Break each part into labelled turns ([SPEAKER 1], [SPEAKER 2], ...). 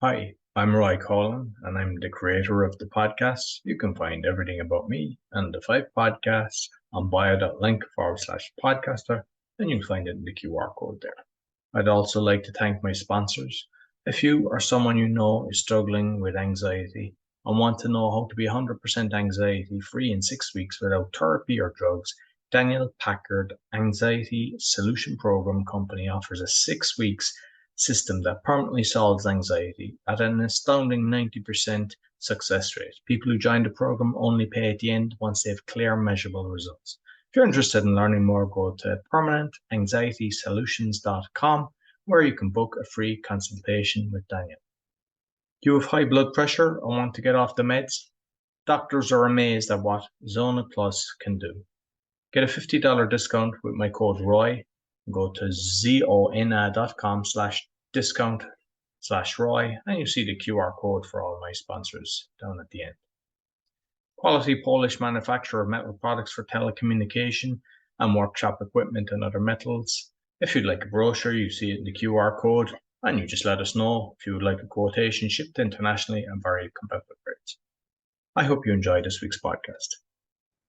[SPEAKER 1] Hi, I'm Roy Coughlan, and I'm the creator of the podcast. You can find everything about me and the 5 podcasts on bio.link/podcaster, and you'll find it in the QR code there. I'd also like to thank my sponsors. If you or someone you know is struggling with anxiety and want to know how to be 100% anxiety free in 6 weeks without therapy or drugs, Daniel Packard Anxiety Solution Program Company offers a 6 weeks system that permanently solves anxiety at an astounding 90% success rate. People who join the program only pay at the end once they have clear, measurable results. If you're interested in learning more, go to permanentanxietysolutions.com where you can book a free consultation with Daniel. Do you have high blood pressure and want to get off the meds? Doctors are amazed at what Zona Plus can do. Get a $50 discount with my code ROY. Go to zona.com/discount/ROY and you see the QR code for all my sponsors down at the end. Quality Polish manufacturer of metal products for telecommunication and workshop equipment and other metals. If you'd like a brochure, you see it in the QR code and you just let us know if you would like a quotation shipped internationally and very competitive rates. I hope you enjoyed this week's podcast.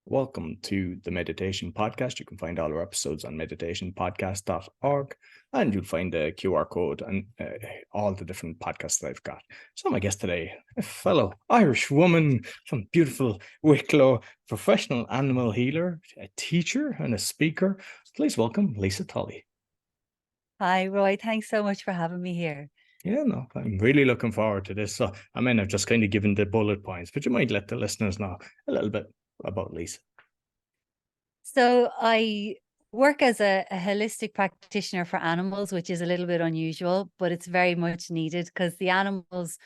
[SPEAKER 2] Welcome to the Meditation Podcast. You can find all our episodes on meditationpodcast.org and you'll find a QR code and all the different podcasts that I've got. So my guest today, a fellow Irish woman from beautiful Wicklow, professional animal healer, a teacher and a speaker. Please welcome Lisa Tully.
[SPEAKER 3] Hi, Roy. Thanks so much for having me here.
[SPEAKER 2] Yeah, no, I'm really looking forward to this. So, I've just kind of given the bullet points, but you might let the listeners know a little bit about Lisa.
[SPEAKER 3] So I work as a holistic practitioner for animals, which is a little bit unusual, but it's very much needed because the animals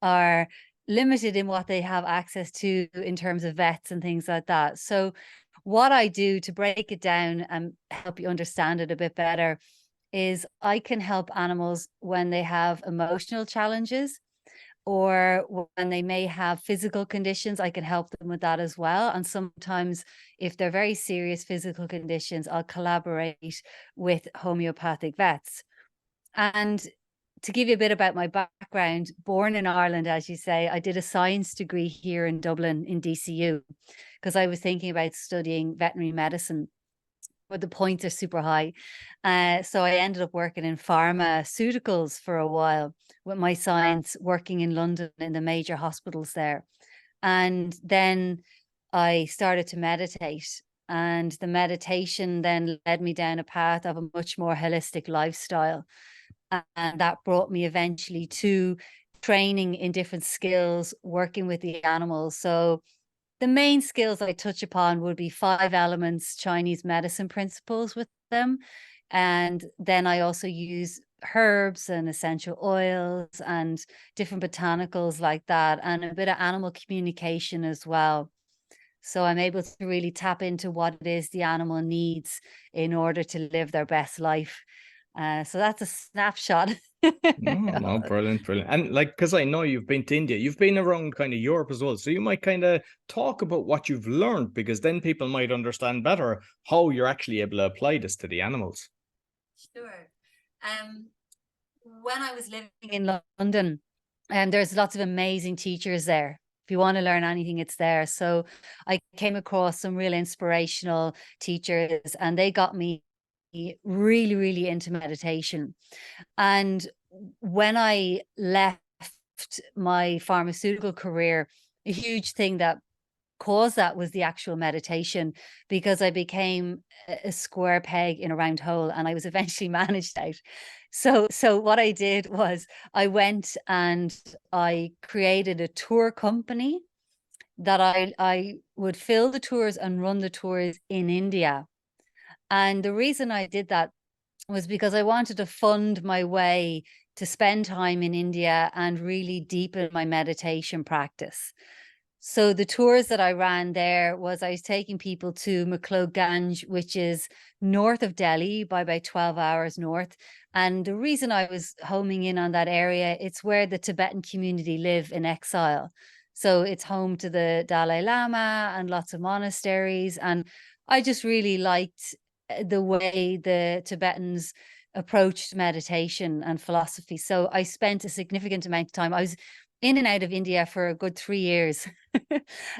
[SPEAKER 3] are limited in what they have access to in terms of vets and things like that. So what I do to break it down and help you understand it a bit better is I can help animals when they have emotional challenges or when they may have physical conditions. I can help them with that as well. And sometimes if they're very serious physical conditions, I'll collaborate with homeopathic vets. And to give you a bit about my background, born in Ireland, as you say, I did a science degree here in Dublin in DCU because I was thinking about studying veterinary medicine, but the points are super high. So I ended up working in pharmaceuticals for a while with my science, working in London in the major hospitals there. And then I started to meditate, and the meditation then led me down a path of a much more holistic lifestyle. And that brought me eventually to training in different skills, working with the animals. So the main skills I touch upon would be 5 elements, Chinese medicine principles with them. And then I also use herbs and essential oils and different botanicals like that, and a bit of animal communication as well. So I'm able to really tap into what it is the animal needs in order to live their best life. So that's a snapshot.
[SPEAKER 2] No, brilliant. And because I know you've been to India, you've been around kind of Europe as well. So you might kind of talk about what you've learned, because then people might understand better how you're actually able to apply this to the animals.
[SPEAKER 3] Sure. When I was living in London, there's lots of amazing teachers there. If you want to learn anything, it's there. So I came across some real inspirational teachers, and they got me really, really into meditation. And when I left my pharmaceutical career, a huge thing that caused that was the actual meditation, because I became a square peg in a round hole, and I was eventually managed out. So what I did was I went and I created a tour company that I would fill the tours and run the tours in India. And the reason I did that was because I wanted to fund my way to spend time in India and really deepen my meditation practice. So the tours that I ran there was I was taking people to McCloganj, which is north of Delhi by about 12 hours north. And the reason I was homing in on that area, it's where the Tibetan community live in exile. So it's home to the Dalai Lama and lots of monasteries. And I just really liked the way the Tibetans approached meditation and philosophy. So I spent a significant amount of time. I was in and out of India for a good 3 years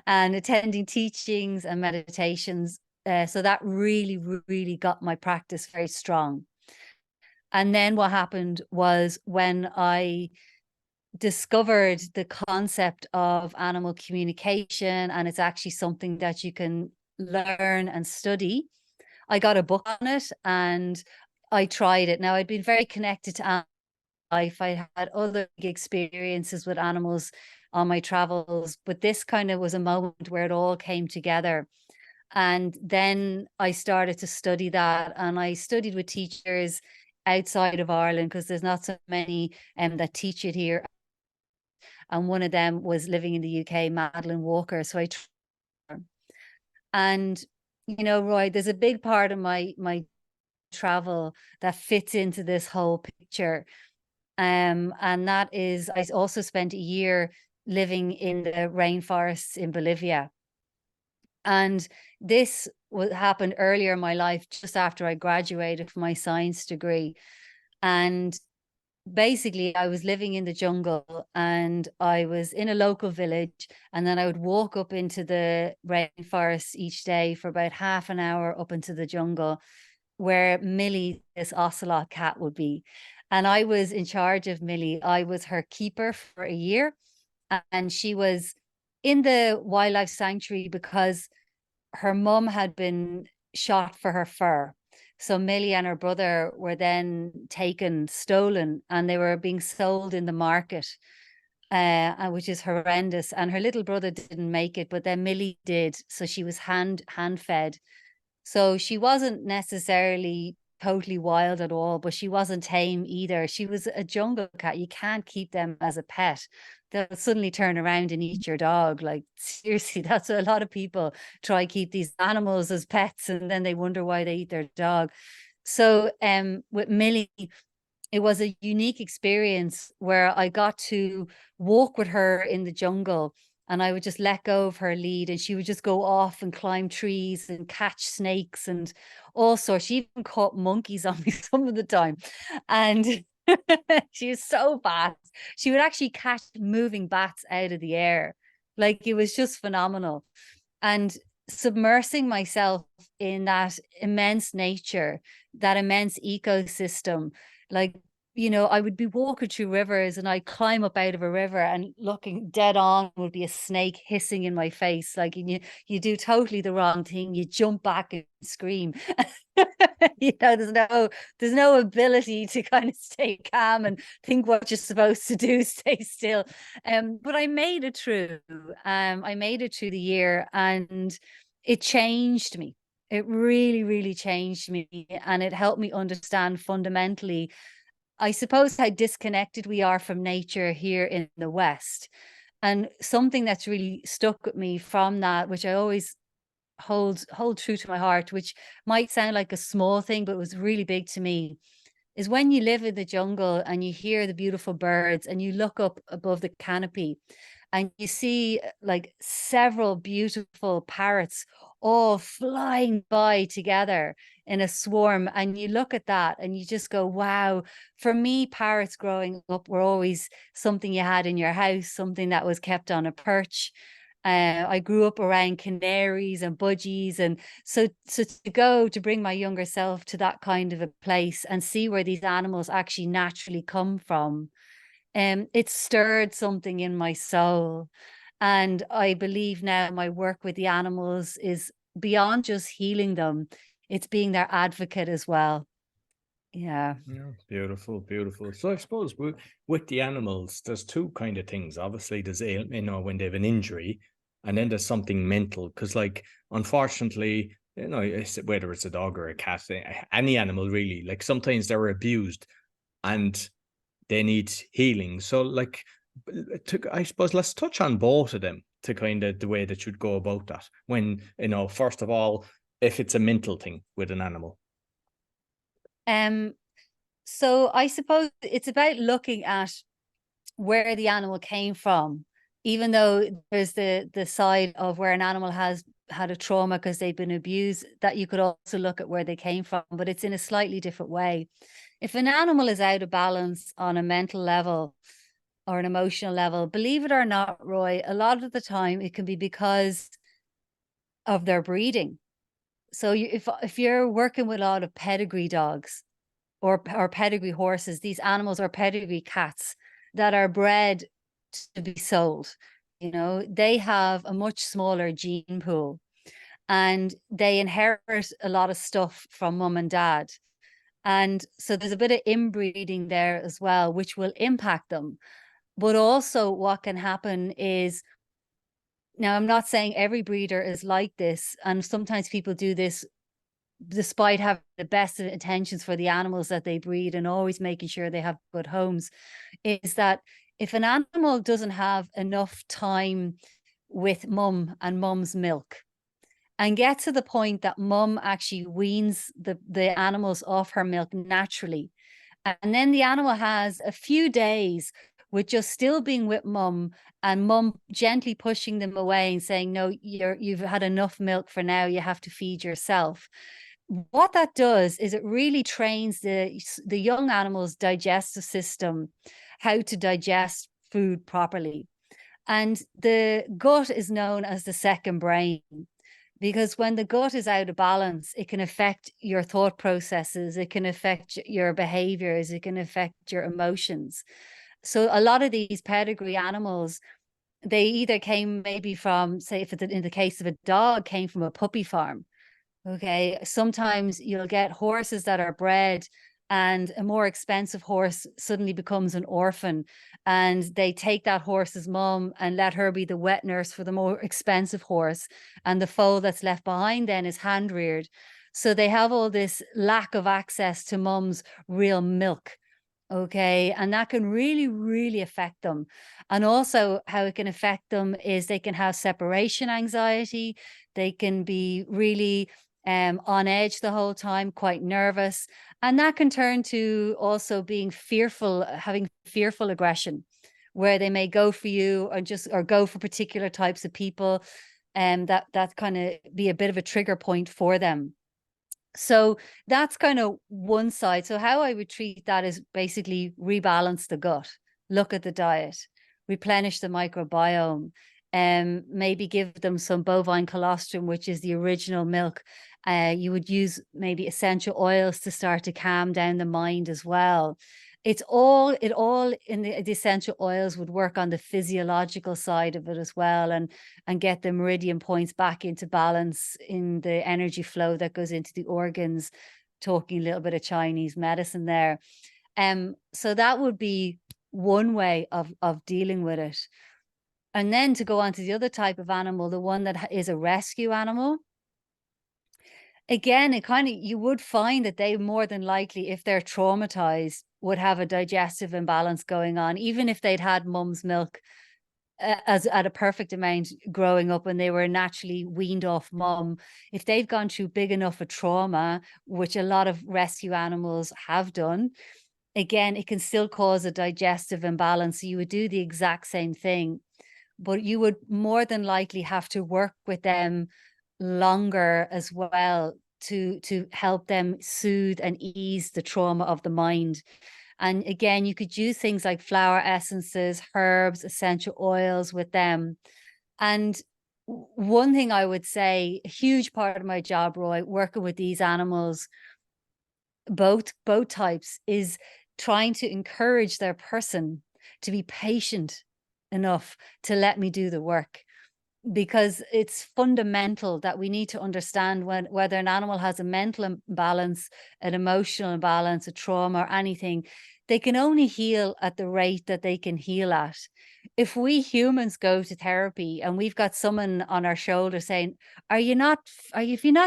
[SPEAKER 3] and attending teachings and meditations. So that really, really got my practice very strong. And then what happened was, when I discovered the concept of animal communication, and it's actually something that you can learn and study, I got a book on it and I tried it. Now, I'd been very connected to animal life. I had other experiences with animals on my travels, but this kind of was a moment where it all came together. And then I started to study that, and I studied with teachers outside of Ireland, because there's not so many that teach it here. And one of them was living in the UK, Madeline Walker. So and you know, Roy, there's a big part of my travel that fits into this whole picture. And that is, I also spent a year living in the rainforests in Bolivia. And this happened earlier in my life, just after I graduated from my science degree. And basically, I was living in the jungle, and I was in a local village, and then I would walk up into the rainforest each day for about half an hour up into the jungle, where Millie, this ocelot cat, would be. And I was in charge of Millie. I was her keeper for a year, and she was in the wildlife sanctuary because her mum had been shot for her fur. So Millie and her brother were then stolen, and they were being sold in the market, which is horrendous. And her little brother didn't make it, but then Millie did. So she was hand fed. So she wasn't necessarily totally wild at all, but she wasn't tame either. She was a jungle cat. You can't keep them as a pet. They'll suddenly turn around and eat your dog. Like, seriously, that's what a lot of people try keep these animals as pets, and then they wonder why they eat their dog. So with Millie, it was a unique experience where I got to walk with her in the jungle, and I would just let go of her lead, and she would just go off and climb trees and catch snakes and all sorts. She even caught monkeys on me some of the time. And she was so fast. She would actually catch moving bats out of the air. Like, it was just phenomenal. And submersing myself in that immense nature, that immense ecosystem, like, you know, I would be walking through rivers, and I'd climb up out of a river, and looking dead on would be a snake hissing in my face. Like, you do totally the wrong thing, you jump back and scream. You know, there's no ability to kind of stay calm and think what you're supposed to do, stay still. But I made it through. I made it through the year, and it changed me. It really, really changed me, and it helped me understand fundamentally, I suppose, how disconnected we are from nature here in the West. And something that's really stuck with me from that, which I always hold true to my heart, which might sound like a small thing, but it was really big to me, is when you live in the jungle and you hear the beautiful birds, and you look up above the canopy and you see like several beautiful parrots all flying by together in a swarm, and you look at that and you just go, wow. For me, parrots growing up were always something you had in your house, something that was kept on a perch. I grew up around canaries and budgies, and so to bring my younger self to that kind of a place and see where these animals actually naturally come from, it stirred something in my soul. And I believe now my work with the animals is beyond just healing them, it's being their advocate as well. Yeah.
[SPEAKER 2] Beautiful, beautiful. So I suppose with the animals, there's two kind of things. Obviously, there's, you know, when they have an injury, and then there's something mental. Because, like, unfortunately, you know, whether it's a dog or a cat, any animal really, like, sometimes they're abused and they need healing. So, like, I suppose let's touch on both of them, to kind of the way that you'd go about that. When, you know, first of all, if it's a mental thing with an animal.
[SPEAKER 3] So I suppose it's about looking at where the animal came from, even though there's the side of where an animal has had a trauma because they've been abused, that you could also look at where they came from, but it's in a slightly different way. If an animal is out of balance on a mental level or an emotional level, believe it or not, Roy, a lot of the time it can be because of their breeding. So if you're working with a lot of pedigree dogs or pedigree horses, these animals are pedigree cats that are bred to be sold. They have a much smaller gene pool and they inherit a lot of stuff from mum and dad. And so there's a bit of inbreeding there as well, which will impact them. But also what can happen is, now I'm not saying every breeder is like this, and sometimes people do this despite having the best of intentions for the animals that they breed and always making sure they have good homes, is that if an animal doesn't have enough time with mum and mum's milk and get to the point that mum actually weans the animals off her milk naturally, and then the animal has a few days with just still being with mum and mum gently pushing them away and saying, no, you've had enough milk for now, you have to feed yourself. What that does is it really trains the young animal's digestive system how to digest food properly. And the gut is known as the second brain, because when the gut is out of balance, it can affect your thought processes, it can affect your behaviors, it can affect your emotions. So a lot of these pedigree animals, they either came maybe from, say, if it's in the case of a dog, came from a puppy farm. Okay. Sometimes you'll get horses that are bred and a more expensive horse suddenly becomes an orphan, and they take that horse's mum and let her be the wet nurse for the more expensive horse. And the foal that's left behind then is hand reared. So they have all this lack of access to mum's real milk. Okay. And that can really, really affect them. And also how it can affect them is they can have separation anxiety. They can be really on edge the whole time, quite nervous. And that can turn to also being fearful, having fearful aggression, where they may go for you or go for particular types of people. And that kind of be a bit of a trigger point for them. So that's kind of one side. So how I would treat that is basically rebalance the gut, look at the diet, replenish the microbiome, maybe give them some bovine colostrum, which is the original milk. You would use maybe essential oils to start to calm down the mind as well. It all in the essential oils would work on the physiological side of it as well, and get the meridian points back into balance in the energy flow that goes into the organs, talking a little bit of Chinese medicine there. So that would be one way of dealing with it. And then to go on to the other type of animal, the one that is a rescue animal. Again, you would find that they more than likely, if they're traumatized, would have a digestive imbalance going on, even if they'd had mum's milk as at a perfect amount growing up and they were naturally weaned off mum. If they've gone through big enough a trauma, which a lot of rescue animals have done, again, it can still cause a digestive imbalance. So you would do the exact same thing, but you would more than likely have to work with them longer as well to help them soothe and ease the trauma of the mind. And again, you could use things like flower essences, herbs, essential oils with them. And one thing I would say, a huge part of my job, Roy, working with these animals, both types, is trying to encourage their person to be patient enough to let me do the work. Because it's fundamental that we need to understand whether an animal has a mental imbalance, an emotional imbalance, a trauma, or anything. They can only heal at the rate that they can heal at. If we humans go to therapy and we've got someone on our shoulder saying, have you not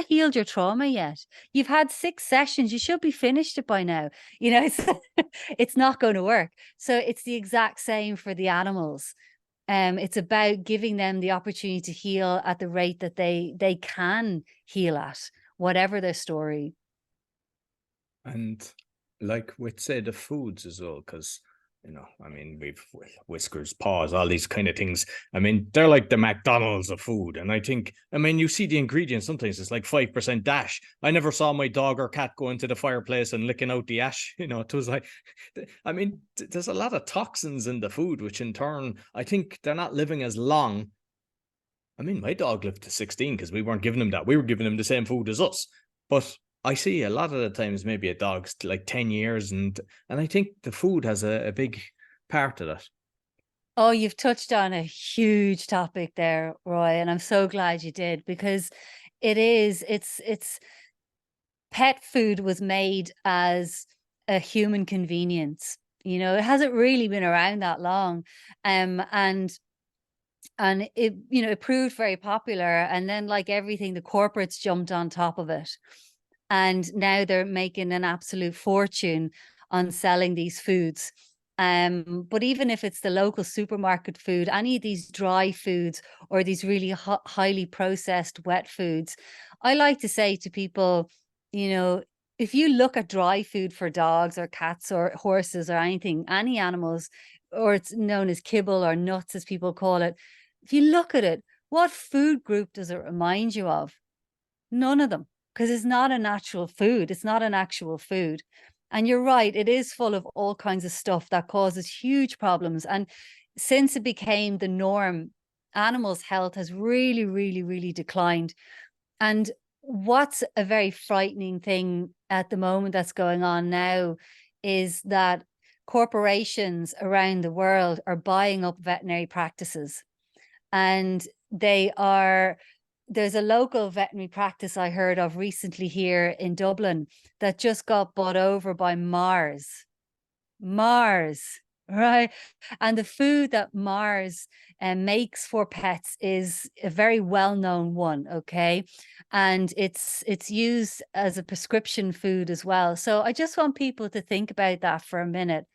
[SPEAKER 3] healed your trauma yet? You've had 6 sessions, you should be finished it by now. It's not going to work. So it's the exact same for the animals. It's about giving them the opportunity to heal at the rate that they can heal at, whatever their story.
[SPEAKER 2] And like with, say, the foods as well, because You know, I mean, we've whiskers, paws, all these kind of things. I mean, they're like the McDonald's of food. And I think, I mean, you see the ingredients, sometimes it's like 5% dash. I never saw my dog or cat go into the fireplace and licking out the ash. You know, it was like, I mean, there's a lot of toxins in the food, which in turn, I think they're not living as long. I mean, my dog lived to 16 because we weren't giving him that. We were giving him the same food as us. But I see a lot of the times maybe a dog's like 10 years and I think the food has a big part of that.
[SPEAKER 3] Oh, you've touched on a huge topic there, Roy, and I'm so glad you did, because it's pet food was made as a human convenience. You know, it hasn't really been around that long. And it, you know, it proved very popular. And then, like everything, the corporates jumped on top of it. And now they're making an absolute fortune on selling these foods. But even if it's the local supermarket food, any of these dry foods or these really highly processed wet foods, I like to say to people, you know, if you look at dry food for dogs or cats or horses or anything, any animals, or it's known as kibble or nuts, as people call it, if you look at it, what food group does it remind you of? None of them, because it's not a natural food. It's not an actual food. And you're right, it is full of all kinds of stuff that causes huge problems. And since it became the norm, animals' health has really, really, really declined. And what's a very frightening thing at the moment that's going on now is that corporations around the world are buying up veterinary practices. And there's a local veterinary practice I heard of recently here in Dublin that just got bought over by Mars, right? And the food that Mars makes for pets is a very well-known one, okay? And it's used as a prescription food as well. So I just want people to think about that for a minute.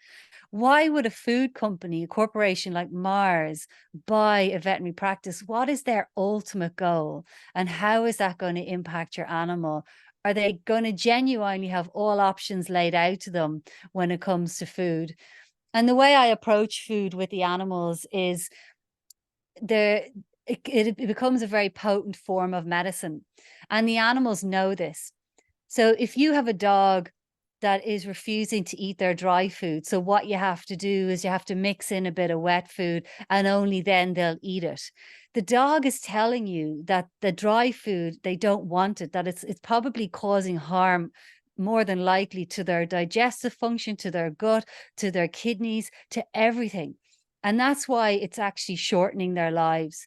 [SPEAKER 3] Why would a food company, a corporation like Mars, buy a veterinary practice? What is their ultimate goal? And how is that going to impact your animal? Are they going to genuinely have all options laid out to them when it comes to food? And the way I approach food with the animals is it becomes a very potent form of medicine. And the animals know this. So if you have a dog that is refusing to eat their dry food, so what you have to do is you have to mix in a bit of wet food and only then they'll eat it. The dog is telling you that the dry food, they don't want it, that it's probably causing harm, more than likely, to their digestive function, to their gut, to their kidneys, to everything. And that's why it's actually shortening their lives.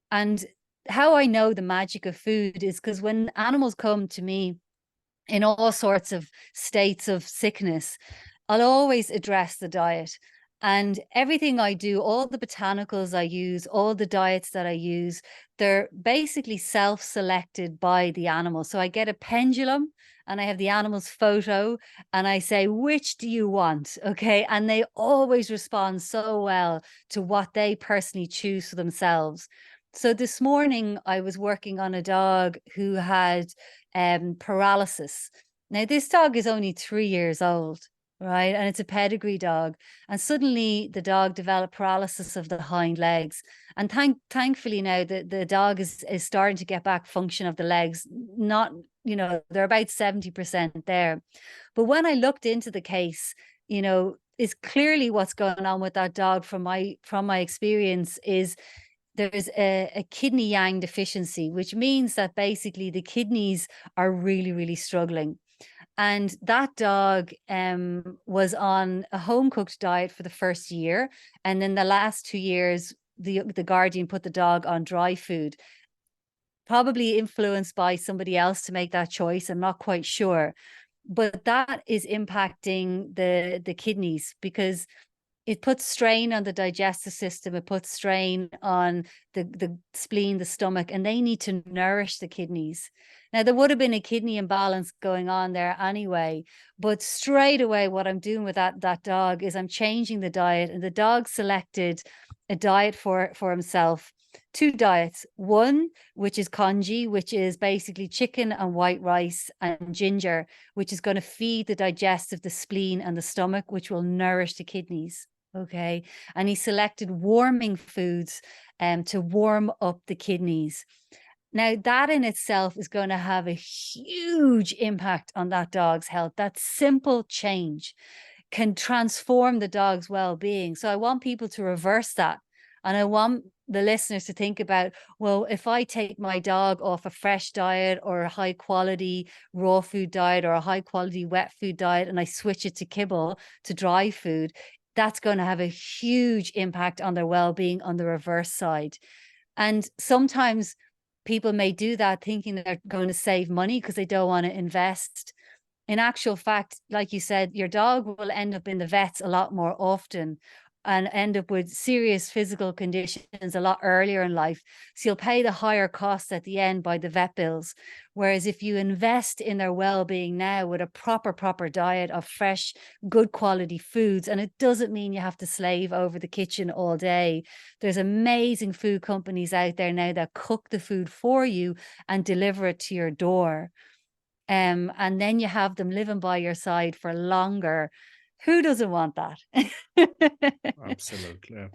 [SPEAKER 3] And how I know the magic of food is because when animals come to me in all sorts of states of sickness, I'll always address the diet. And everything I do, all the botanicals I use, all the diets that I use, they're basically self-selected by the animal. So I get a pendulum and I have the animal's photo and I say, which do you want? Okay. And they always respond so well to what they personally choose for themselves. So this morning I was working on a dog who had paralysis. Now, this dog is only 3 years old, right? And it's a pedigree dog. And suddenly the dog developed paralysis of the hind legs. And thankfully now the dog is starting to get back function of the legs. Not, you know, they're about 70% there. But when I looked into the case, you know, is clearly what's going on with that dog from my experience is there's a kidney yang deficiency, which means that basically the kidneys are really, really struggling. And that dog was on a home cooked diet for the first year. And then the last 2 years, the guardian put the dog on dry food, probably influenced by somebody else to make that choice. I'm not quite sure. But that is impacting the kidneys because it puts strain on the digestive system. It puts strain on the spleen, the stomach, and they need to nourish the kidneys. Now, there would have been a kidney imbalance going on there anyway, but straight away, what I'm doing with that dog is I'm changing the diet, and the dog selected a diet for himself. 2 diets, one, which is congee, which is basically chicken and white rice and ginger, which is going to feed the digestive, the spleen and the stomach, which will nourish the kidneys. Okay. And he selected warming foods to warm up the kidneys. Now, that in itself is going to have a huge impact on that dog's health. That simple change can transform the dog's well-being. So I want people to reverse that. And I want the listeners to think about, well, if I take my dog off a fresh diet or a high quality raw food diet or a high quality wet food diet, and I switch it to kibble, to dry food, that's going to have a huge impact on their well-being on the reverse side. And sometimes people may do that thinking that they're going to save money because they don't want to invest. In actual fact, like you said, your dog will end up in the vets a lot more often and end up with serious physical conditions a lot earlier in life. So you'll pay the higher costs at the end by the vet bills. Whereas if you invest in their well-being now with a proper diet of fresh, good quality foods, and it doesn't mean you have to slave over the kitchen all day. There's amazing food companies out there now that cook the food for you and deliver it to your door. And then you have them living by your side for longer. Who doesn't want that?
[SPEAKER 2] Absolutely.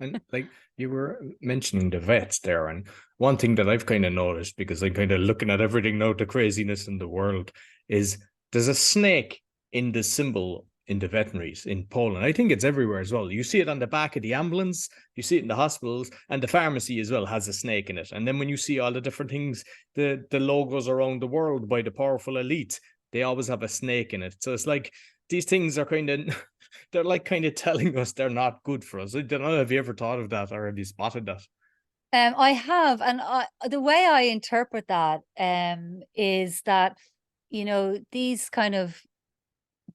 [SPEAKER 2] And like you were mentioning the vets there, and one thing that I've kind of noticed, because I'm kind of looking at everything now, the craziness in the world, is there's a snake in the symbol in the veterinaries in Poland. I think it's everywhere as well. You see it on the back of the ambulance, you see it in the hospitals, and the pharmacy as well has a snake in it. And then when you see all the different things, the logos around the world by the powerful elite, they always have a snake in it. So it's like these things are kind of, they're like kind of telling us they're not good for us. I don't know, have you ever thought of that, or have you spotted that?
[SPEAKER 3] I have, and the way I interpret that is that, you know, these kind of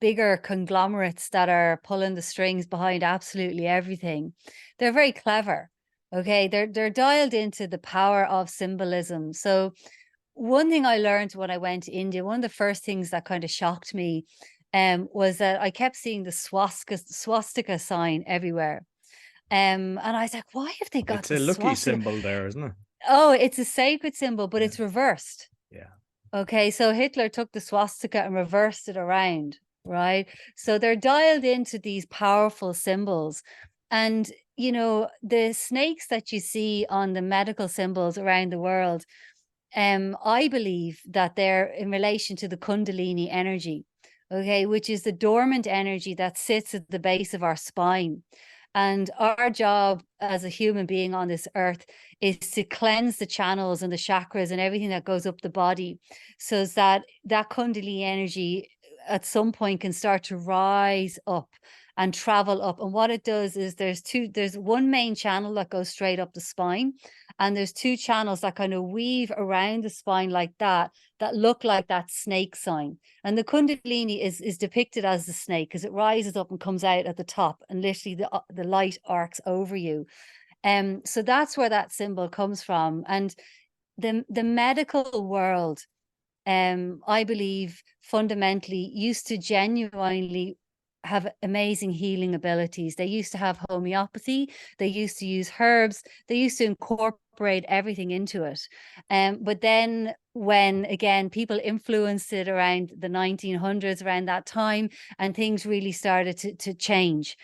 [SPEAKER 3] bigger conglomerates that are pulling the strings behind absolutely everything, they're very clever. Okay, they're dialed into the power of symbolism. So one thing I learned when I went to India, one of the first things that kind of shocked me was that I kept seeing the swastika sign everywhere. And I was like, why have they got
[SPEAKER 2] It's
[SPEAKER 3] the
[SPEAKER 2] a lucky
[SPEAKER 3] swastika?
[SPEAKER 2] symbol there, isn't it?
[SPEAKER 3] Oh, it's a sacred symbol, but it's reversed.
[SPEAKER 2] Yeah.
[SPEAKER 3] Okay, so Hitler took the swastika and reversed it around, right? So they're dialed into these powerful symbols. And, you know, the snakes that you see on the medical symbols around the world, I believe that they're in relation to the Kundalini energy, okay, which is the dormant energy that sits at the base of our spine. And our job as a human being on this earth is to cleanse the channels and the chakras and everything that goes up the body, so that Kundalini energy at some point can start to rise up and travel up. And what it does is there's one main channel that goes straight up the spine, and there's two channels that kind of weave around the spine like that look like that snake sign. And the Kundalini is depicted as the snake because it rises up and comes out at the top, and literally the light arcs over you. So that's where that symbol comes from. And the medical world, I believe, fundamentally used to genuinely have amazing healing abilities. They used to have homeopathy. They used to use herbs. They used to incorporate everything into it. But then when, again, people influenced it around the 1900s, around that time, and things really started to change.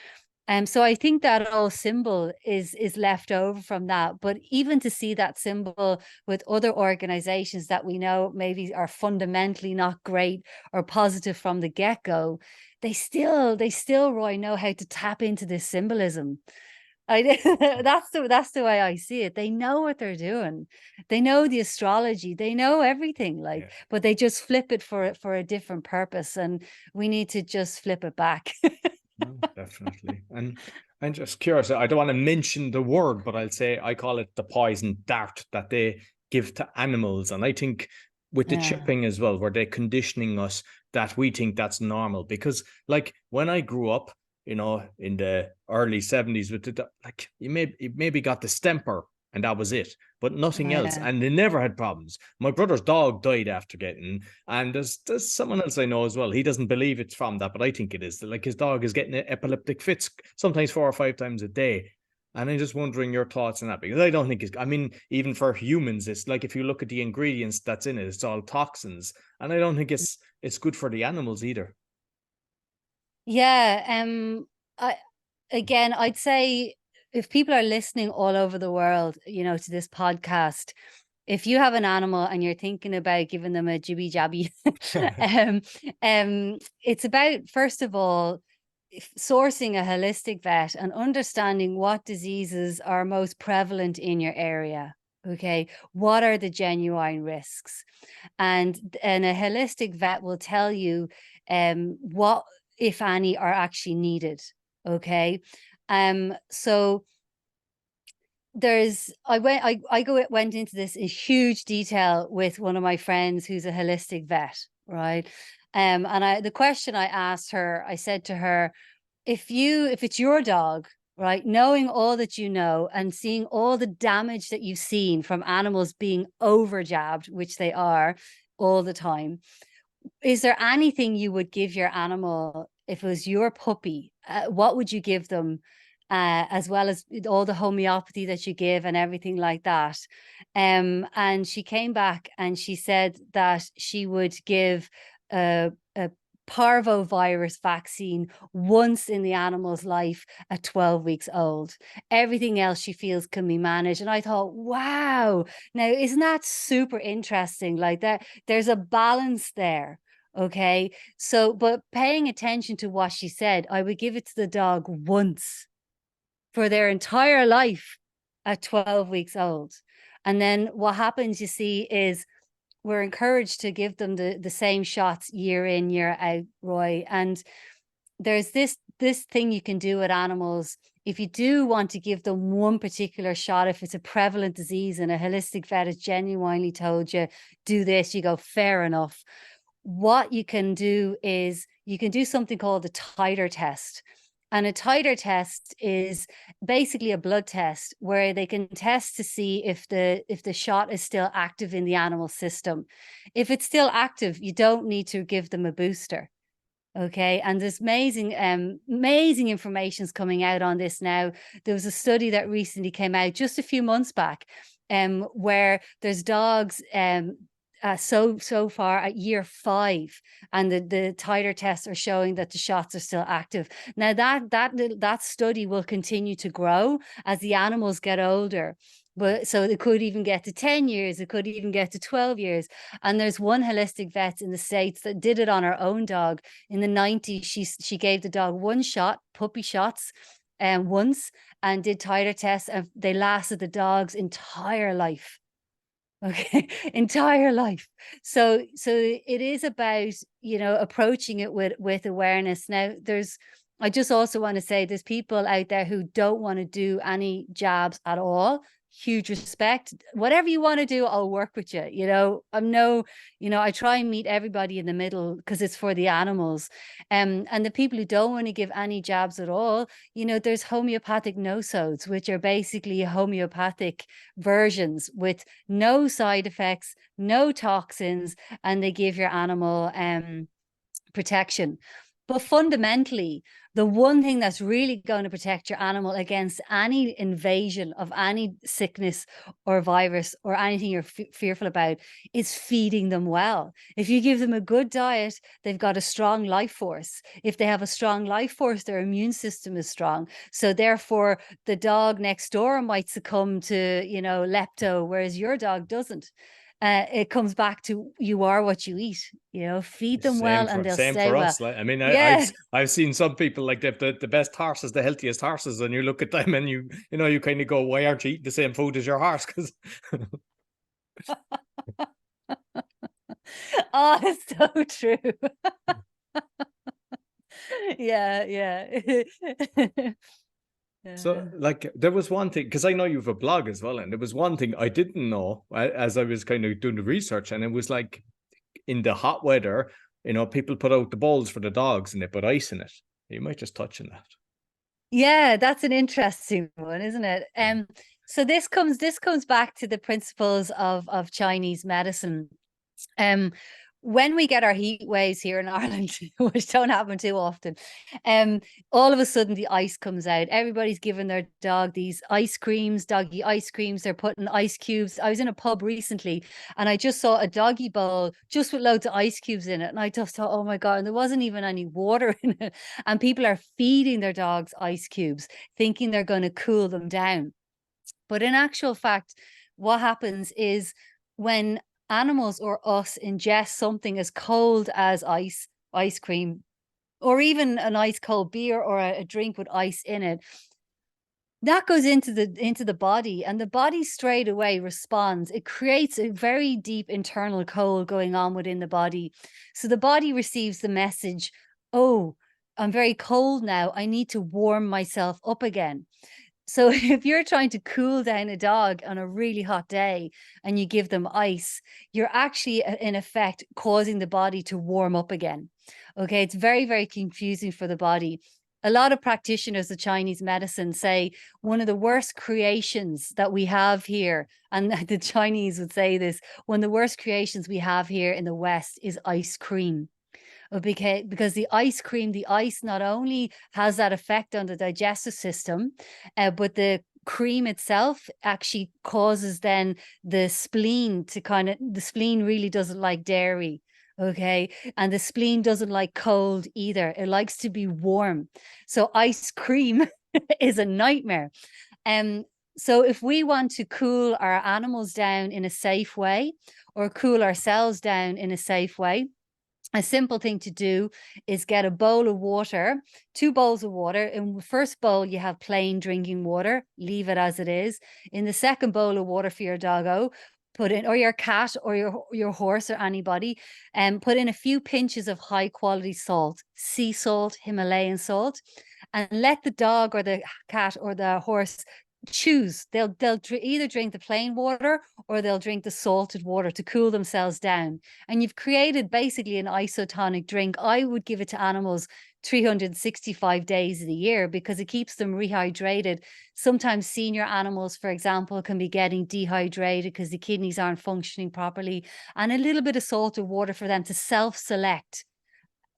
[SPEAKER 3] So I think that old symbol is left over from that. But even to see that symbol with other organizations that we know maybe are fundamentally not great or positive from the get-go, they still, Roy, know how to tap into this symbolism. That's the way I see it. They know what they're doing. They know the astrology. They know everything, but they just flip it for a different purpose. And we need to just flip it back.
[SPEAKER 2] No, definitely. And I'm just curious, I don't want to mention the word, but I'll say I call it the poison dart that they give to animals. And I think with the chipping as well, where they're conditioning us that we think that's normal. Because like when I grew up, you know, in the early 70s, with the, like you maybe got the stemper and that was it, but nothing else. And they never had problems. My brother's dog died after getting, and there's someone else I know as well. He doesn't believe it's from that, but I think it is. Like his dog is getting epileptic fits sometimes 4 or 5 times a day. And I'm just wondering your thoughts on that, because I don't think it's, I mean, even for humans, it's like if you look at the ingredients that's in it, it's all toxins. And I don't think it's good for the animals either.
[SPEAKER 3] Yeah. again, I'd say if people are listening all over the world, to this podcast, if you have an animal and you're thinking about giving them a jibby jabby, it's about, first of all, sourcing a holistic vet and understanding what diseases are most prevalent in your area. Okay, what are the genuine risks? And a holistic vet will tell you what, if any, are actually needed. Okay, so I went into this in huge detail with one of my friends who's a holistic vet, right? And the question I asked her, I said to her, if it's your dog, right, knowing all that you know and seeing all the damage that you've seen from animals being over jabbed, which they are all the time, is there anything you would give your animal if it was your puppy? What would you give them? As well as all the homeopathy that you give and everything like that. And she came back and she said that she would give a parvovirus vaccine once in the animal's life at 12 weeks old. Everything else she feels can be managed. And I thought, wow, now isn't that super interesting? Like that, there's a balance there. Okay. So, but paying attention to what she said, I would give it to the dog once for their entire life at 12 weeks old. And then what happens, you see, is we're encouraged to give them the same shots year in, year out, Roy. And there's this thing you can do with animals. If you do want to give them one particular shot, if it's a prevalent disease and a holistic vet has genuinely told you, do this, you go, fair enough. What you can do is you can do something called a titer test. And a titer test is basically a blood test where they can test to see if the shot is still active in the animal system. If it's still active, you don't need to give them a booster. Okay. And there's amazing information is coming out on this now. There was a study that recently came out just a few months back, where there's dogs so far at year 5, and the titer tests are showing that the shots are still active. Now that study will continue to grow as the animals get older. But so it could even get to 10 years, it could even get to 12 years. And there's one holistic vet in the States that did it on her own dog in the 90s. She gave the dog one shot, puppy shots, once, and did titer tests, and they lasted the dog's entire life. Okay, entire life. So it is about, approaching it with awareness. Now, I just also want to say there's people out there who don't want to do any jabs at all. Huge respect. Whatever you want to do, I'll work with you. I try and meet everybody in the middle because it's for the animals. And the people who don't want to give any jabs at all, there's homeopathic no-sodes, which are basically homeopathic versions with no side effects, no toxins, and they give your animal protection. But fundamentally, the one thing that's really going to protect your animal against any invasion of any sickness or virus or anything you're fearful about is feeding them well. If you give them a good diet, they've got a strong life force. If they have a strong life force, their immune system is strong. So therefore, the dog next door might succumb to, lepto, whereas your dog doesn't. It comes back to you are what you eat. Feed them well and they'll stay well.
[SPEAKER 2] Us. Like, I mean, I've seen some people like the best horses, the healthiest horses, and you look at them and you kind of go, why aren't you eating the same food as your horse? Because
[SPEAKER 3] oh, it's so true. Yeah.
[SPEAKER 2] So, like, there was one thing, because I know you have a blog as well, and there was one thing I didn't know as I was kind of doing the research, and it was like, in the hot weather, people put out the bowls for the dogs and they put ice in it. You might just touch on that.
[SPEAKER 3] Yeah, that's an interesting one, isn't it? So this comes back to the principles of Chinese medicine. when we get our heat waves here in Ireland, which don't happen too often, all of a sudden the ice comes out. Everybody's giving their dog these ice creams, doggy ice creams. They're putting ice cubes. I was in a pub recently and I just saw a doggy bowl just with loads of ice cubes in it. And I just thought, oh my God, and there wasn't even any water in it. And people are feeding their dogs ice cubes, thinking they're going to cool them down. But in actual fact, what happens is when animals or us ingest something as cold as ice cream, or even an ice cold beer or a drink with ice in it, that goes into the body, and the body straight away responds. It creates a very deep internal cold going on within the body. So the body receives the message, oh, I'm very cold now. I need to warm myself up again. So if you're trying to cool down a dog on a really hot day and you give them ice, you're actually in effect causing the body to warm up again. Okay, it's very, very confusing for the body. A lot of practitioners of Chinese medicine say one of the worst creations that we have here, and the Chinese would say this, one of the worst creations we have here in the West is ice cream. Because the ice cream, the ice not only has that effect on the digestive system, but the cream itself actually causes then the spleen to the spleen really doesn't like dairy. Okay. And the spleen doesn't like cold either. It likes to be warm. So ice cream is a nightmare. So if we want to cool our animals down in a safe way, or cool ourselves down in a safe way, a simple thing to do is get a bowl of water, 2 bowls of water. In the first bowl, you have plain drinking water, leave it as it is. In the second bowl of water for your doggo, put in, or your cat or your horse or anybody, and put in a few pinches of high quality salt, sea salt, Himalayan salt, and let the dog or the cat or the horse choose. They'll either drink the plain water or they'll drink the salted water to cool themselves down. And you've created basically an isotonic drink. I would give it to animals 365 days of the year because it keeps them rehydrated. Sometimes senior animals, for example, can be getting dehydrated because the kidneys aren't functioning properly, and a little bit of salted water for them to self-select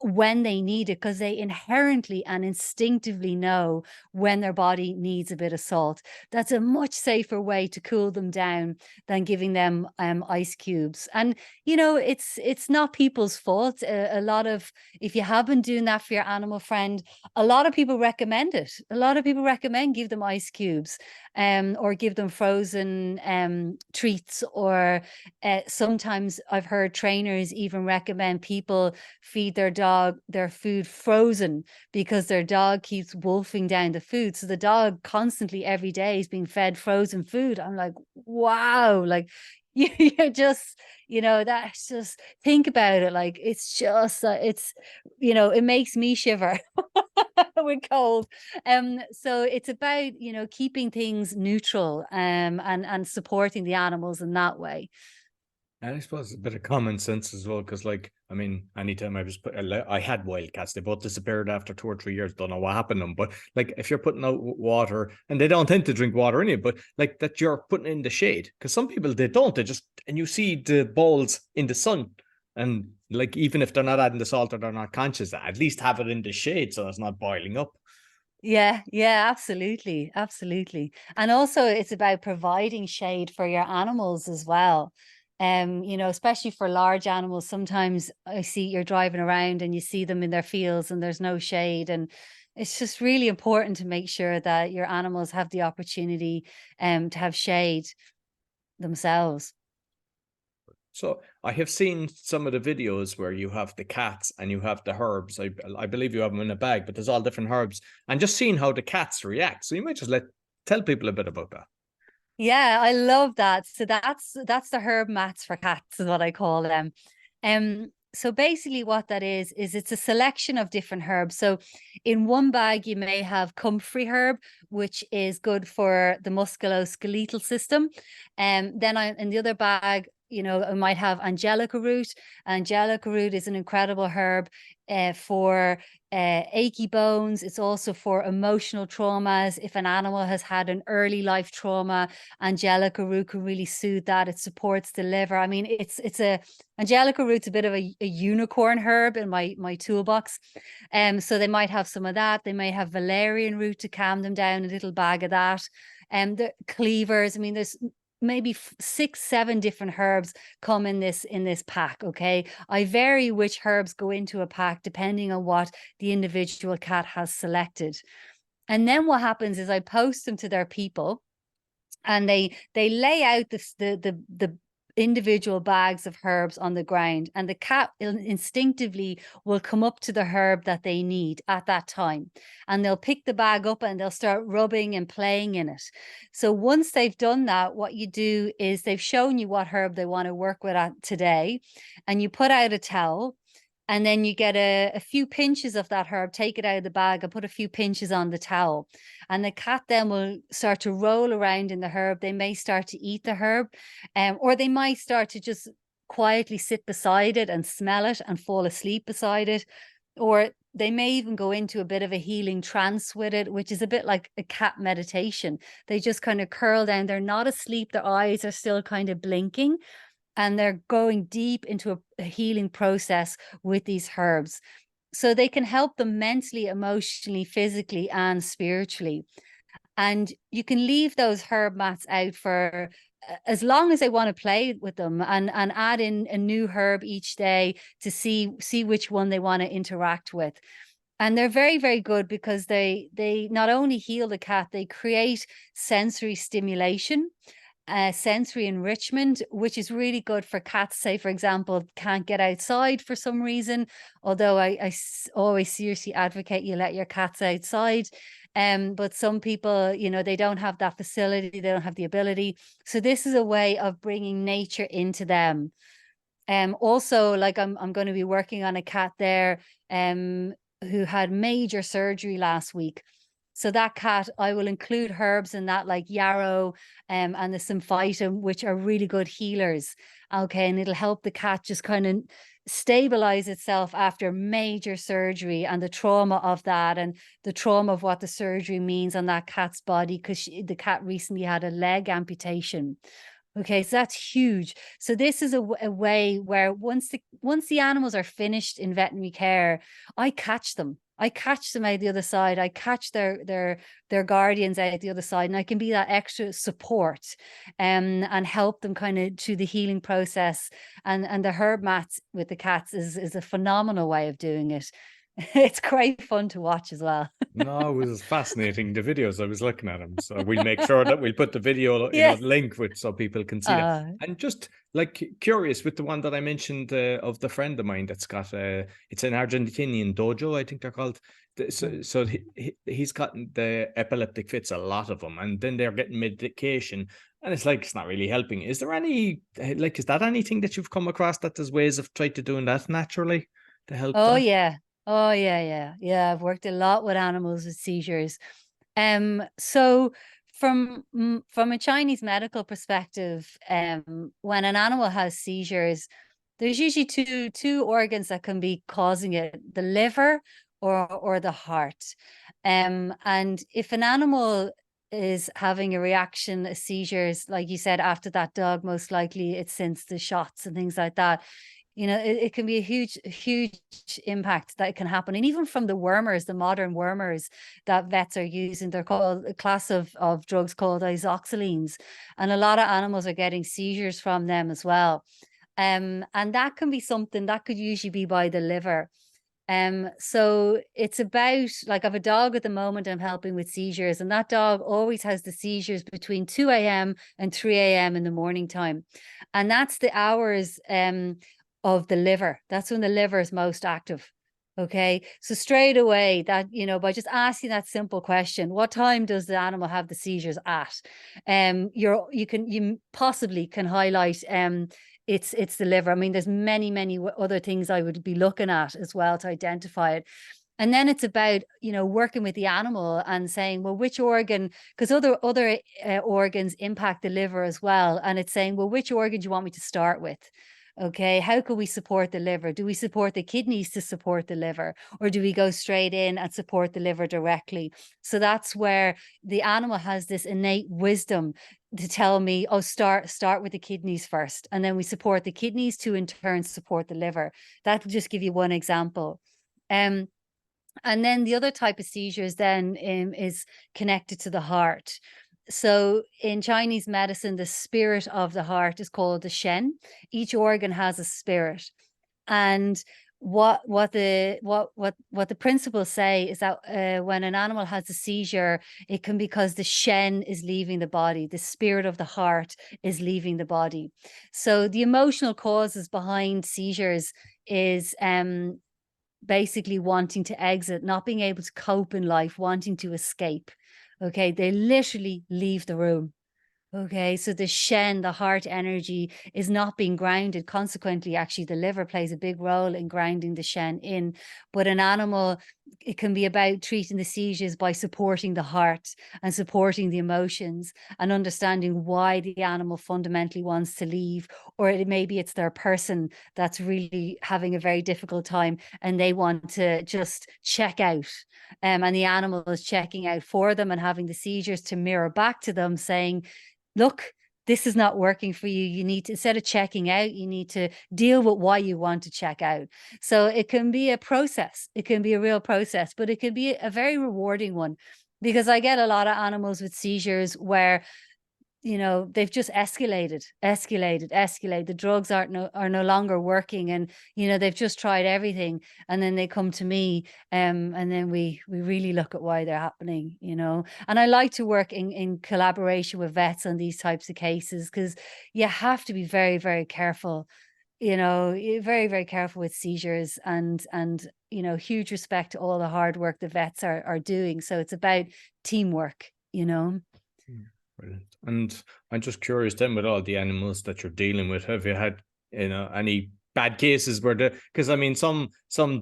[SPEAKER 3] when they need it, because they inherently and instinctively know when their body needs a bit of salt. That's a much safer way to cool them down than giving them ice cubes. And it's not people's fault. A lot of, if you have been doing that for your animal friend, a lot of people recommend it. A lot of people recommend give them ice cubes, or give them frozen treats, or sometimes I've heard trainers even recommend people feed their dog their food frozen because their dog keeps wolfing down the food. So the dog constantly every day is being fed frozen food. I'm like, wow, like you're just, that's just, think about it. Like, it's just, it makes me shiver with cold. So it's about, keeping things neutral, and supporting the animals in that way.
[SPEAKER 2] And I suppose a bit of common sense as well, because, anytime I had wild cats, they both disappeared after 2 or 3 years. Don't know what happened to them, but if you're putting out water, and they don't tend to drink water anyway, but that you're putting in the shade, because some people they don't, and you see the balls in the sun, and even if they're not adding the salt or they're not conscious, at least have it in the shade so it's not boiling up.
[SPEAKER 3] Yeah, absolutely. And also it's about providing shade for your animals as well. Especially for large animals, sometimes I see you're driving around and you see them in their fields and there's no shade, and it's just really important to make sure that your animals have the opportunity to have shade themselves.
[SPEAKER 2] So I have seen some of the videos where you have the cats and you have the herbs. I believe you have them in a bag, but there's all different herbs, and just seeing how the cats react. So you might just tell people a bit about that.
[SPEAKER 3] Yeah, I love that. So that's the herb mats for cats, is what I call them. So basically what that is it's a selection of different herbs. So in one bag you may have comfrey herb, which is good for the musculoskeletal system. And then in the other bag it might have angelica root. Angelica root is an incredible herb for achy bones. It's also for emotional traumas. If an animal has had an early life trauma, angelica root can really soothe that. It supports the liver. I mean, angelica root's a bit of a unicorn herb in my toolbox. So they might have some of that. They might have valerian root to calm them down, a little bag of that. The cleavers. I mean, there's maybe 6-7 different herbs come in this pack. Okay, I vary which herbs go into a pack depending on what the individual cat has selected. And then what happens is I post them to their people, and they lay out the individual bags of herbs on the ground, and the cat instinctively will come up to the herb that they need at that time, and they'll pick the bag up and they'll start rubbing and playing in it. So once they've done that, what you do is they've shown you what herb they want to work with today, and you put out a towel. And then you get a few pinches of that herb, take it out of the bag and put a few pinches on the towel. And the cat then will start to roll around in the herb. They may start to eat the herb, or they might start to just quietly sit beside it and smell it and fall asleep beside it. Or they may even go into a bit of a healing trance with it, which is a bit like a cat meditation. They just kind of curl down. They're not asleep. Their eyes are still kind of blinking. And they're going deep into a healing process with these herbs. So they can help them mentally, emotionally, physically, and spiritually. And you can leave those herb mats out for as long as they want to play with them, and add in a new herb each day to see which one they want to interact with. And they're very, very good because they not only heal the cat, they create sensory stimulation, sensory enrichment, which is really good for cats, say, for example, can't get outside for some reason. Although I always seriously advocate you let your cats outside. But some people, they don't have that facility, they don't have the ability. So this is a way of bringing nature into them. Also, like I'm going to be working on a cat there who had major surgery last week. So that cat, I will include herbs in that, like yarrow and the symphytum, which are really good healers. Okay, and it'll help the cat just kind of stabilize itself after major surgery and the trauma of that, and the trauma of what the surgery means on that cat's body, because the cat recently had a leg amputation. Okay, so that's huge. So this is a way where once the animals are finished in veterinary care, I catch them out the other side. I catch their guardians out the other side, and I can be that extra support and help them kind of to the healing process. And the herb mats with the cats is a phenomenal way of doing it. It's great fun to watch as well.
[SPEAKER 2] No, it was fascinating. The videos, I was looking at them. So we'll make sure that we'll put the video link with so people can see that. And just like curious with the one that I mentioned of the friend of mine that's got it's an Argentinian dojo, I think they're called. So he's gotten the epileptic fits, a lot of them, and then they're getting medication, and it's like it's not really helping. Is there any is that anything that you've come across that there's ways of trying to doing that naturally to help?
[SPEAKER 3] Oh yeah. I've worked a lot with animals with seizures. So from a Chinese medical perspective, when an animal has seizures, there's usually two organs that can be causing it: the liver or the heart. And if an animal is having a reaction, seizures, like you said, after that dog, most likely it's since the shots and things like that. It can be a huge impact that can happen. And even from the wormers, the modern wormers that vets are using, they're called a class of drugs called isoxalines. And a lot of animals are getting seizures from them as well. And that can be something that could usually be by the liver. So it's about, like, I have a dog at the moment I'm helping with seizures, and that dog always has the seizures between 2 a.m. and 3 a.m. in the morning time. And that's the hours of the liver. That's when the liver is most active. Okay, so straight away that, by just asking that simple question, what time does the animal have the seizures at? You possibly can highlight it's the liver. I mean, there's many other things I would be looking at as well to identify it. And then it's about, working with the animal and saying, well, which organ, because other organs impact the liver as well. And it's saying, well, which organ do you want me to start with? Okay, how can we support the liver? Do we support the kidneys to support the liver, or do we go straight in and support the liver directly? So that's where the animal has this innate wisdom to tell me, oh, start with the kidneys first, and then we support the kidneys to in turn support the liver. That will just give you one example. And then the other type of seizures then is connected to the heart. So in Chinese medicine, the spirit of the heart is called the Shen. Each organ has a spirit. And what the principles say is that when an animal has a seizure, it can be because the Shen is leaving the body, the spirit of the heart is leaving the body. So the emotional causes behind seizures is basically wanting to exit, not being able to cope in life, wanting to escape. Okay, they literally leave the room. Okay, so the Shen, the heart energy, is not being grounded. Consequently, actually, the liver plays a big role in grounding the Shen in. But an animal, it can be about treating the seizures by supporting the heart and supporting the emotions and understanding why the animal fundamentally wants to leave. Or maybe it's their person that's really having a very difficult time and they want to just check out. And the animal is checking out for them and having the seizures to mirror back to them saying, look, this is not working for you. You need to, instead of checking out, you need to deal with why you want to check out. So it can be a process. It can be a real process, but it can be a very rewarding one, because I get a lot of animals with seizures where, they've just escalated. The drugs are no longer working, and they've just tried everything, and then they come to me, and then we really look at why they're happening. And I like to work in collaboration with vets on these types of cases, because you have to be very, very careful. Very, very careful with seizures, and huge respect to all the hard work the vets are doing. So it's about teamwork.
[SPEAKER 2] Brilliant. And I'm just curious then, with all the animals that you're dealing with, have you had any bad cases where because I mean some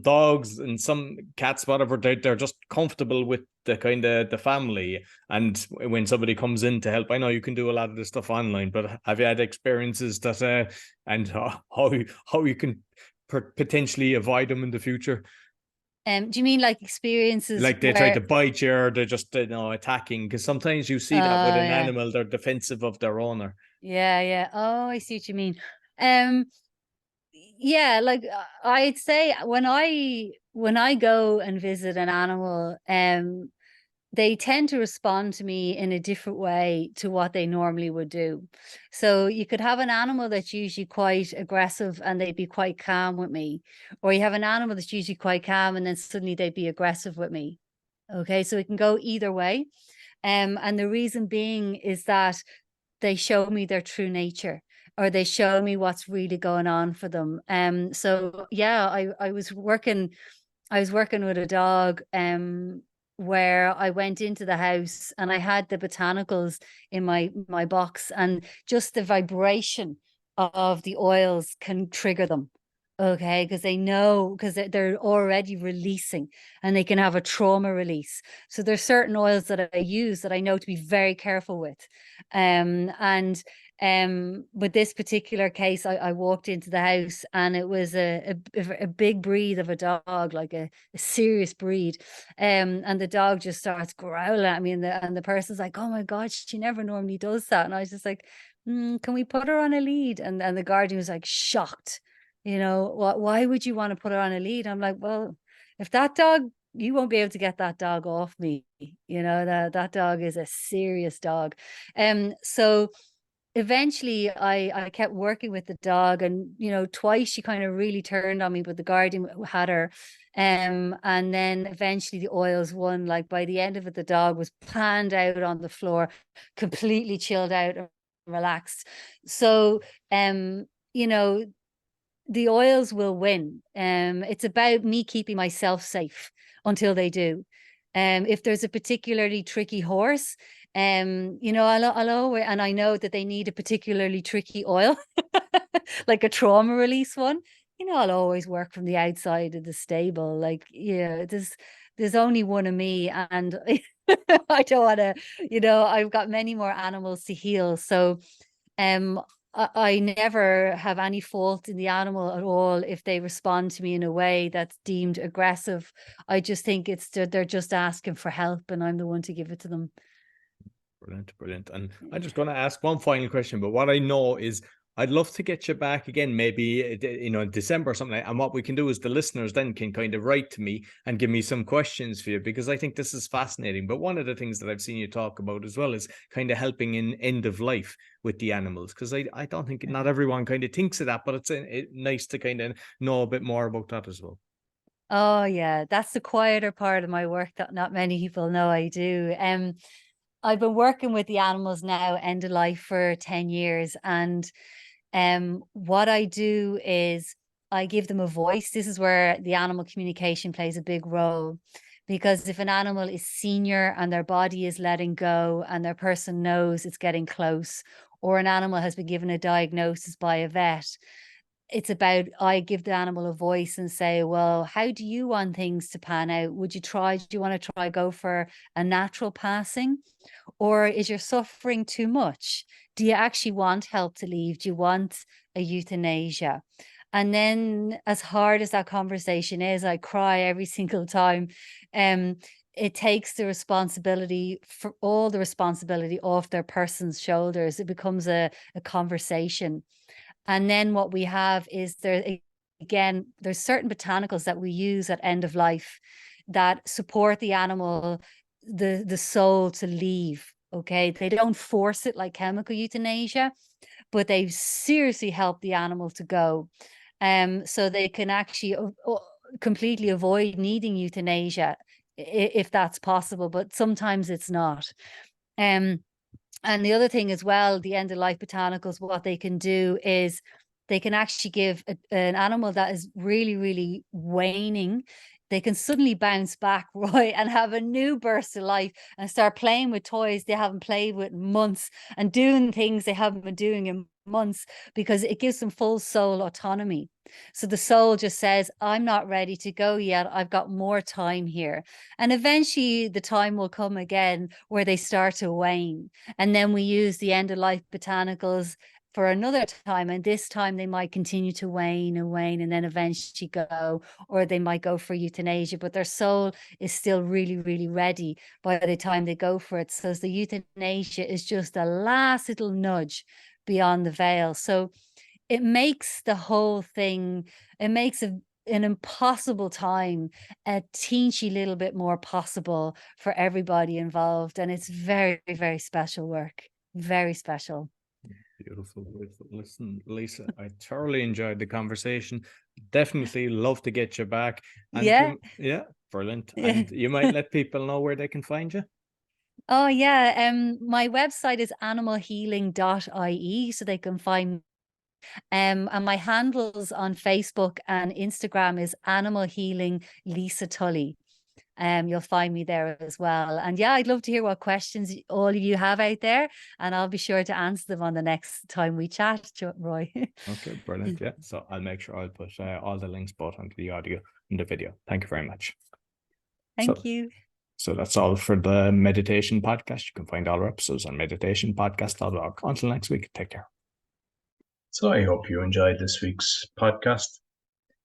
[SPEAKER 2] dogs and some cats, whatever, they're just comfortable with the kind of the family, and when somebody comes in to help, I know you can do a lot of this stuff online, but have you had experiences that and how you can potentially avoid them in the future?
[SPEAKER 3] Do you mean like experiences
[SPEAKER 2] like they try to bite you, or they're just attacking? Because sometimes you see that with an animal, they're defensive of their owner.
[SPEAKER 3] Yeah. Oh, I see what you mean. Yeah, like I'd say when I go and visit an animal, they tend to respond to me in a different way to what they normally would do. So you could have an animal that's usually quite aggressive and they'd be quite calm with me. Or you have an animal that's usually quite calm and then suddenly they'd be aggressive with me. Okay, so it can go either way. And the reason being is that they show me their true nature, or they show me what's really going on for them. So yeah, I was working with a dog where I went into the house and I had the botanicals in my box, and just the vibration of the oils can trigger them. Okay, because they know, because they're already releasing, and they can have a trauma release. So there's certain oils that I use that I know to be very careful with. And with this particular case, I walked into the house and it was a big breed of a dog, like a serious breed. And the dog just starts growling at me, and the person's like, oh my God, she never normally does that. And I was just like, can we put her on a lead? And the guardian was like shocked. Why would you want to put her on a lead? I'm like, well, if that dog, you won't be able to get that dog off me. That dog is a serious dog. So eventually I kept working with the dog, and twice she kind of really turned on me, but the guardian had her. And then eventually the oils won. Like by the end of it, the dog was panned out on the floor, completely chilled out and relaxed. So the oils will win. It's about me keeping myself safe until they do. If there's a particularly tricky horse, I'll always, and I know that they need a particularly tricky oil, like a trauma release one. I'll always work from the outside of the stable. Like, there's only one of me, and I don't want to, I've got many more animals to heal. So, I never have any fault in the animal at all if they respond to me in a way that's deemed aggressive. I just think they're just asking for help, and I'm the one to give it to them.
[SPEAKER 2] Brilliant. And I'm just going to ask one final question, but what I know is I'd love to get you back again, maybe, in December or something. And what we can do is the listeners then can kind of write to me and give me some questions for you, because I think this is fascinating. But one of the things that I've seen you talk about as well is kind of helping in end of life with the animals, because I don't think not everyone kind of thinks of that, but it's nice to kind of know a bit more about that as well.
[SPEAKER 3] Oh yeah, that's the quieter part of my work that not many people know I do. I've been working with the animals now, end of life, for 10 years. And what I do is I give them a voice. This is where the animal communication plays a big role, because if an animal is senior and their body is letting go and their person knows it's getting close, or an animal has been given a diagnosis by a vet, it's about, I give the animal a voice and say, well, how do you want things to pan out? Do you want to try go for a natural passing? Or is your suffering too much? Do you actually want help to leave? Do you want a euthanasia? And then, as hard as that conversation is, I cry every single time. It takes the responsibility, for all the responsibility off their person's shoulders. It becomes a conversation. And then what we have is there's certain botanicals that we use at end of life that support the animal, the soul to leave. Okay. They don't force it like chemical euthanasia, but they seriously help the animal to go. So they can actually completely avoid needing euthanasia if that's possible, but sometimes it's not. And the other thing as well, the end of life botanicals, what they can do is they can actually give an animal that is really, really waning, they can suddenly bounce back, right, and have a new burst of life and start playing with toys they haven't played with in months and doing things they haven't been doing in months, because it gives them full soul autonomy. So the soul just says, I'm not ready to go yet. I've got more time here. And eventually the time will come again where they start to wane. And then we use the end of life botanicals for another time, and this time they might continue to wane and then eventually go, or they might go for euthanasia, but their soul is still really, really ready by the time they go for it. So the euthanasia is just a last little nudge beyond the veil. So it makes the whole thing, it makes an impossible time a teensy little bit more possible for everybody involved. And it's very, very special work. Very special.
[SPEAKER 2] Beautiful. Listen, Lisa, I thoroughly enjoyed the conversation. Definitely love to get you back. And brilliant.
[SPEAKER 3] Yeah.
[SPEAKER 2] And you might let people know where they can find you.
[SPEAKER 3] Oh yeah. My website is animalhealing.ie, so they can find and my handles on Facebook and Instagram is Animal Healing Lisa Tully. You'll find me there as well. And yeah, I'd love to hear what questions all of you have out there, and I'll be sure to answer them on the next time we chat, Roy.
[SPEAKER 2] Okay, brilliant. Yeah, so I'll make sure I'll put all the links both onto the audio and the video. Thank you very much.
[SPEAKER 3] Thank you.
[SPEAKER 2] So that's all for the meditation podcast. You can find all our episodes on meditationpodcast.org. Until next week, take care.
[SPEAKER 1] So I hope you enjoyed this week's podcast.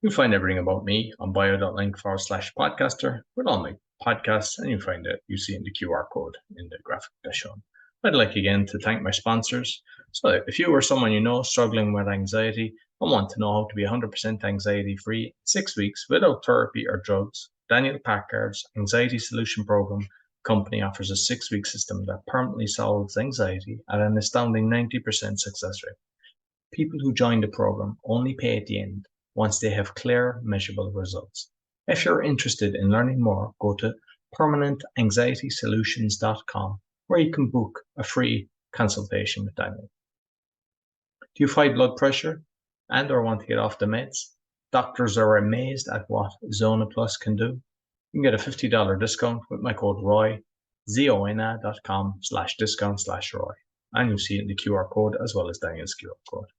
[SPEAKER 1] You'll find everything about me on bio.link/podcaster with all my podcasts, and you'll find it, you see in the QR code in the graphic that's shown. I'd like again to thank my sponsors. So if you or someone you know struggling with anxiety and want to know how to be 100% anxiety free in 6 weeks without therapy or drugs, Daniel Packard's Anxiety Solution Program company offers a 6-week system that permanently solves anxiety at an astounding 90% success rate. People who join the program only pay at the end once they have clear, measurable results. If you're interested in learning more, go to permanentanxietysolutions.com, where you can book a free consultation with Daniel. Do you fight blood pressure and or want to get off the meds? Doctors are amazed at what Zona Plus can do. You can get a $50 discount with my code ROY, zona.com/discount/ROY. And you'll see it in the QR code as well as Daniel's QR code.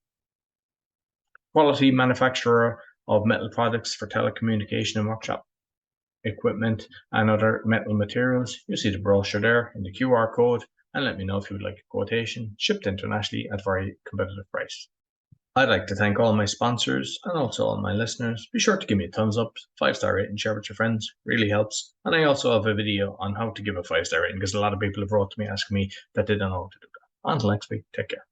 [SPEAKER 1] Quality manufacturer of metal products for telecommunication and workshop equipment and other metal materials. You see the brochure there in the QR code, and let me know if you would like a quotation, shipped internationally at a very competitive price. I'd like to thank all my sponsors and also all my listeners. Be sure to give me a thumbs up, 5-star rating, share with your friends, really helps. And I also have a video on how to give a 5-star rating because a lot of people have wrote to me asking me that they don't know how to do that. Until next week, take care.